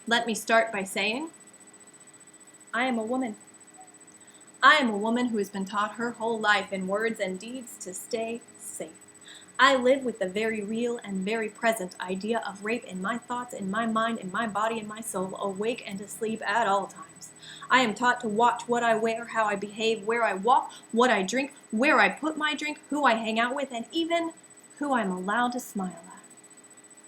Let me start by saying, I am a woman. I am a woman who has been taught her whole life in words and deeds to stay safe. I live with the very real and very present idea of rape in my thoughts, in my mind, in my body, in my soul, awake and asleep at all times. I am taught to watch what I wear, how I behave, where I walk, what I drink, where I put my drink, who I hang out with, and even who I'm allowed to smile at.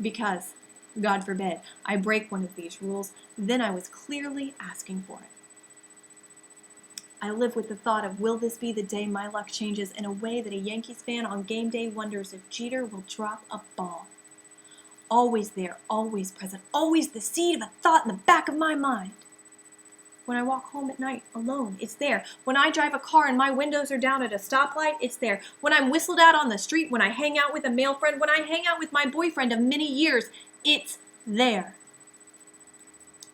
Because, God forbid, I break one of these rules, then I was clearly asking for it. I live with the thought of, will this be the day my luck changes in a way that a Yankees fan on game day wonders if Jeter will drop a ball. Always there, always present, always the seed of a thought in the back of my mind. When I walk home at night alone, it's there. When I drive a car and my windows are down at a stoplight, it's there. When I'm whistled at on the street, when I hang out with a male friend, when I hang out with my boyfriend of many years, it's there.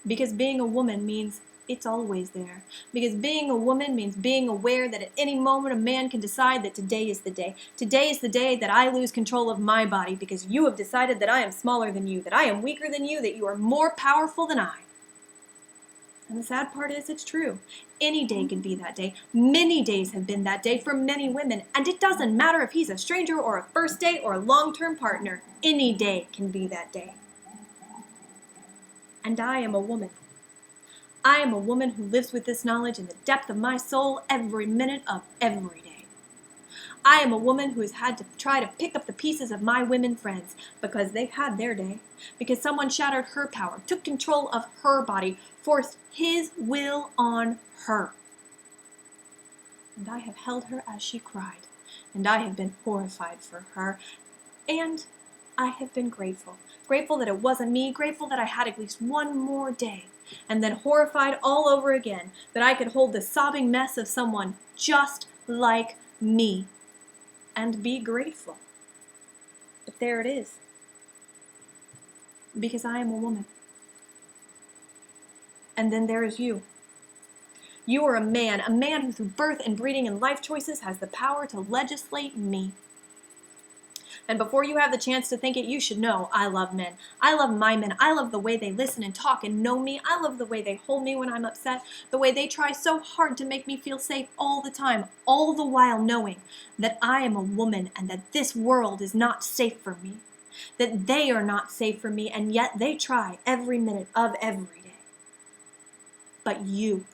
Because being a woman means it's always there. Because being a woman means being aware that at any moment a man can decide that today is the day. Today is the day that I lose control of my body because you have decided that I am smaller than you, that I am weaker than you, that you are more powerful than I. And the sad part is it's true. Any day can be that day. Many days have been that day for many women. And it doesn't matter if he's a stranger or a first date or a long-term partner. Any day can be that day. And I am a woman. I am a woman who lives with this knowledge in the depth of my soul every minute of every day. I am a woman who has had to try to pick up the pieces of my women friends because they've had their day, because someone shattered her power, took control of her body, forced his will on her. And I have held her as she cried, and I have been horrified for her, and I have been grateful. Grateful that it wasn't me, grateful that I had at least one more day, and then horrified all over again that I could hold the sobbing mess of someone just like me and be grateful. But there it is. Because I am a woman. And then there is you. You are a man who through birth and breeding and life choices has the power to legislate me. And before you have the chance to think it, you should know I love men. I love my men. I love the way they listen and talk and know me. I love the way they hold me when I'm upset, the way they try so hard to make me feel safe all the time, all the while knowing that I am a woman and that this world is not safe for me, that they are not safe for me, and yet they try every minute of every day. But you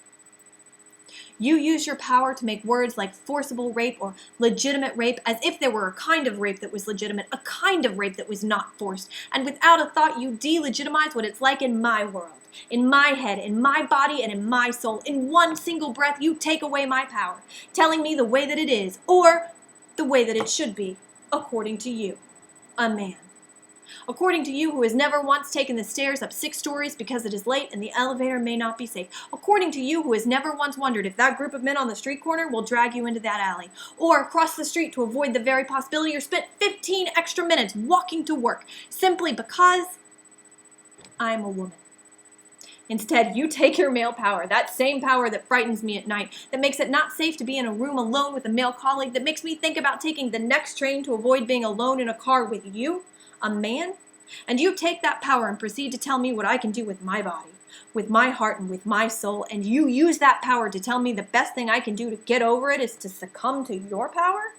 use your power to make words like forcible rape or legitimate rape as if there were a kind of rape that was legitimate, a kind of rape that was not forced. And without a thought, you delegitimize what it's like in my world, in my head, in my body, and in my soul. In one single breath, you take away my power, telling me the way that it is, or the way that it should be, according to you, a man. According to you, who has never once taken the stairs up 6 stories because it is late and the elevator may not be safe. According to you, who has never once wondered if that group of men on the street corner will drag you into that alley, or cross the street to avoid the very possibility, or spent 15 extra minutes walking to work, simply because I'm a woman. Instead, you take your male power, that same power that frightens me at night, that makes it not safe to be in a room alone with a male colleague, that makes me think about taking the next train to avoid being alone in a car with you, a man, and you take that power and proceed to tell me what I can do with my body, with my heart, and with my soul, and you use that power to tell me the best thing I can do to get over it is to succumb to your power?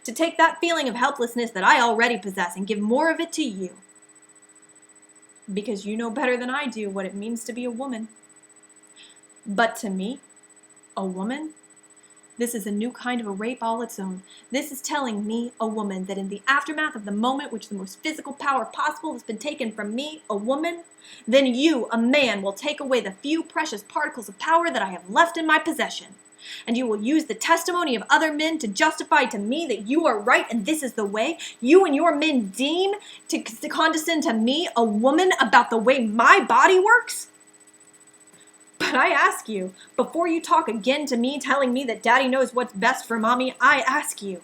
To take that feeling of helplessness that I already possess and give more of it to you. Because you know better than I do what it means to be a woman. But to me, a woman, this is a new kind of a rape all its own. This is telling me, a woman, that in the aftermath of the moment which the most physical power possible has been taken from me, a woman, then you, a man, will take away the few precious particles of power that I have left in my possession. And you will use the testimony of other men to justify to me that you are right and this is the way you and your men deem to condescend to me, a woman, about the way my body works? But I ask you, before you talk again to me telling me that daddy knows what's best for mommy, I ask you,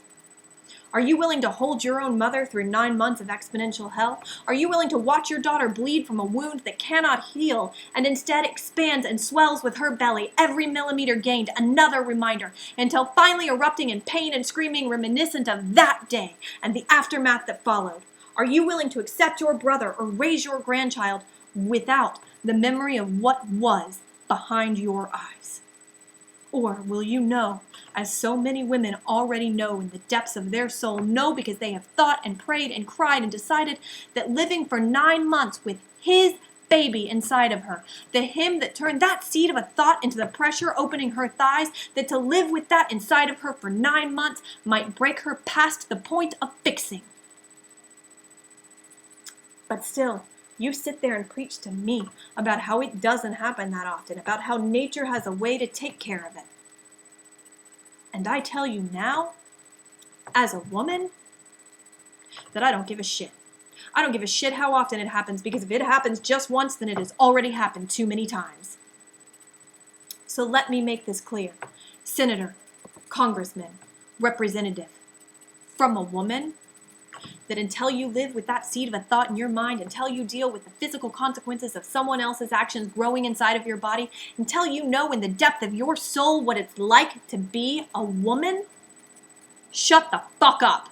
are you willing to hold your own mother through 9 months of exponential hell? Are you willing to watch your daughter bleed from a wound that cannot heal and instead expands and swells with her belly, every millimeter gained, another reminder, until finally erupting in pain and screaming reminiscent of that day and the aftermath that followed? Are you willing to accept your brother or raise your grandchild without the memory of what was behind your eyes? Or will you know, as so many women already know in the depths of their soul, know because they have thought and prayed and cried and decided that living for 9 months with his baby inside of her, the him that turned that seed of a thought into the pressure opening her thighs, that to live with that inside of her for 9 months might break her past the point of fixing. But still, you sit there and preach to me about how it doesn't happen that often, about how nature has a way to take care of it. And I tell you now, as a woman, that I don't give a shit. I don't give a shit how often it happens, because if it happens just once, then it has already happened too many times. So let me make this clear. Senator, congressman, representative, from a woman, that until you live with that seed of a thought in your mind, until you deal with the physical consequences of someone else's actions growing inside of your body, until you know in the depth of your soul what it's like to be a woman, shut the fuck up.